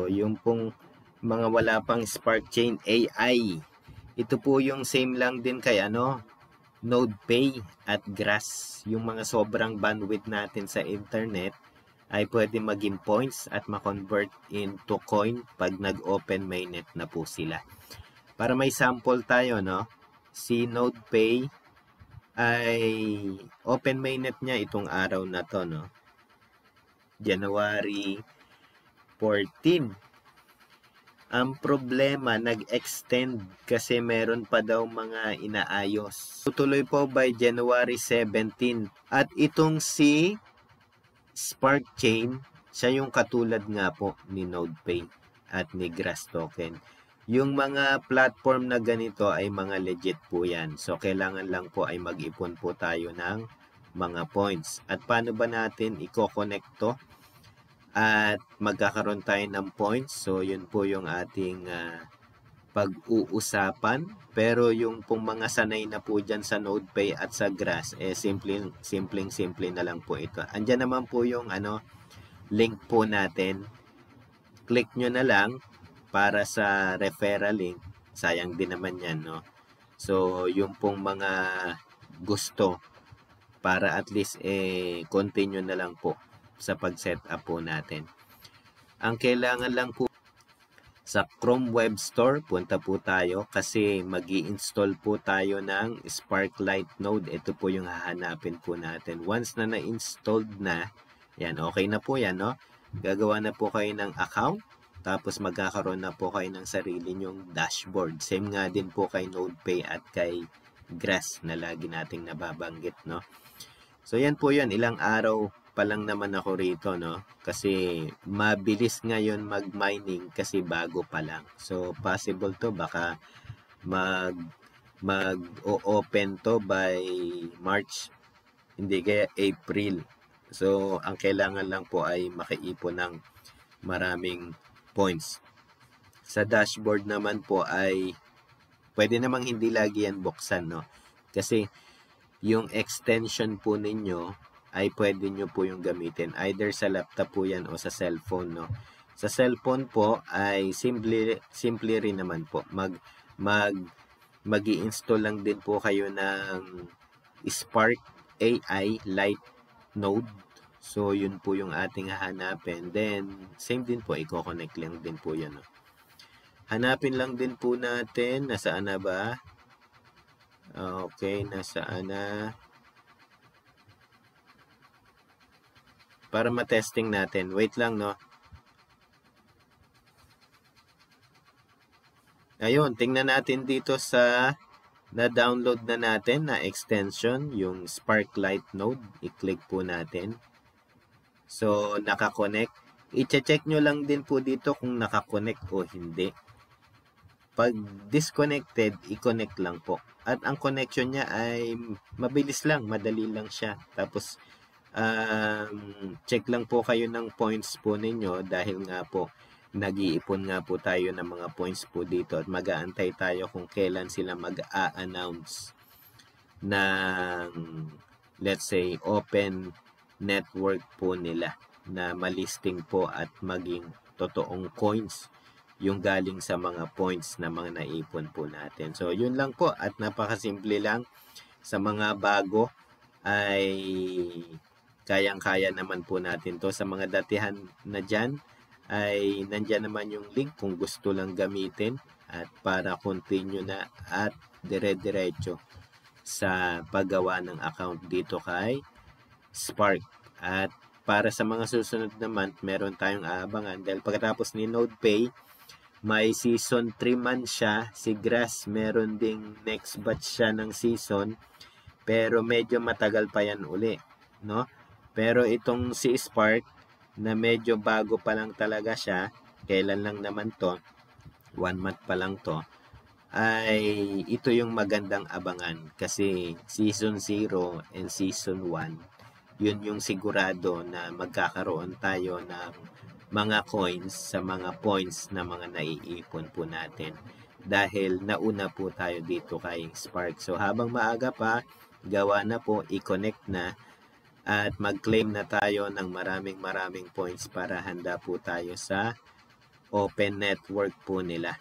yung pong mga wala pang Spark Chain AI, ito po yung same lang din kay NodePay at Grass. Yung mga sobrang bandwidth natin sa internet ay pwede maging points at ma-convert into coin pag nag-open mainnet na po sila. Para may sample tayo, no? Si NodePay ay open mainnet niya itong araw na to, no? January 14. Ang problema, nag-extend kasi meron pa daw mga inaayos. Tutuloy po by January 17. At itong si Spark Chain, siya yung katulad nga po ni NodePay at ni Grass Token. Yung mga platform na ganito ay mga legit po yan. So, kailangan lang po ay mag-ipon po tayo ng mga points. At paano ba natin i-connect to? At magkakaroon tayo ng points. So, yun po yung ating pag-uusapan. Pero yung pong mga sanay na po dyan sa NodePay at sa Grass, simpleng na lang po ito. Andyan naman po yung link po natin. Click nyo na lang para sa referral link. Sayang din naman yan, no? So, yung pong mga gusto para at least continue na lang po sa pag-set up po natin. Ang kailangan lang po sa Chrome Web Store, punta po tayo kasi mag-i-install po tayo ng Sparklite Node. Ito po yung hahanapin po natin. Once na na-installed na, yan, okay na po yan, no? Gagawa na po kayo ng account, tapos magkakaroon na po kayo ng sarili nyong dashboard. Same nga din po kay NodePay at kay Grass na lagi nating nababanggit, no? So, yan po yan. Ilang araw pa lang naman ako rito, no? Kasi mabilis ngayon mag-mining kasi bago pa lang. So, possible to baka mag-open to by March, hindi kaya April. So, ang kailangan lang po ay makiipon ng maraming points. Sa dashboard naman po ay pwede namang hindi lagi yan buksan, no? Kasi yung extension po ninyo ay pwede nyo po yung gamitin. Either sa laptop po yan o sa cellphone, no? Sa cellphone po ay simple rin naman po. Mag-i-install lang din po kayo ng Spark AI Lite Node. So, yun po yung ating hahanapin. Then, same din po, i-connect lang din po yan, no? Hanapin lang din po natin, nasaan na ba? Okay, nasaan na? Para ma-testing natin. Wait lang, no? Ayun, tingnan natin dito sa na-download na natin na extension, yung Sparklite Node. I-click po natin. So, nakakonect. I-check nyo lang din po dito kung nakakonect o hindi. Pag disconnected, i-connect lang po. At ang connection niya ay mabilis lang, madali lang siya. Tapos, check lang po kayo ng points po ninyo dahil nga po, nag-iipon nga po tayo ng mga points po dito at mag-aantay tayo kung kailan sila mag-a-announce ng, let's say, open network po nila na malisting po at maging totoong coins yung galing sa mga points na mga naipon po natin. So, yun lang po at napakasimple lang. Sa mga bago ay kayang-kaya naman po natin to. Sa mga datihan na dyan ay nandyan naman yung link kung gusto lang gamitin at para continue na at dire-diretso sa paggawa ng account dito kay Spark. At para sa mga susunod na month, meron tayong aabangan dahil pagkatapos ni NodePay, may season 3 man siya. Si Grass, meron ding next batch siya ng season. Pero medyo matagal pa yan uli, no? Pero itong si Spark, na medyo bago pa lang talaga siya, kailan lang naman to, 1 month pa lang to, ay ito yung magandang abangan. Kasi season 0 and season 1, yun yung sigurado na magkakaroon tayo ng mga coins sa mga points na mga naiipon po natin dahil nauna po tayo dito kay Spark. So habang maaga pa, gawa na po, i-connect na at mag-claim na tayo ng maraming points para handa po tayo sa open network po nila.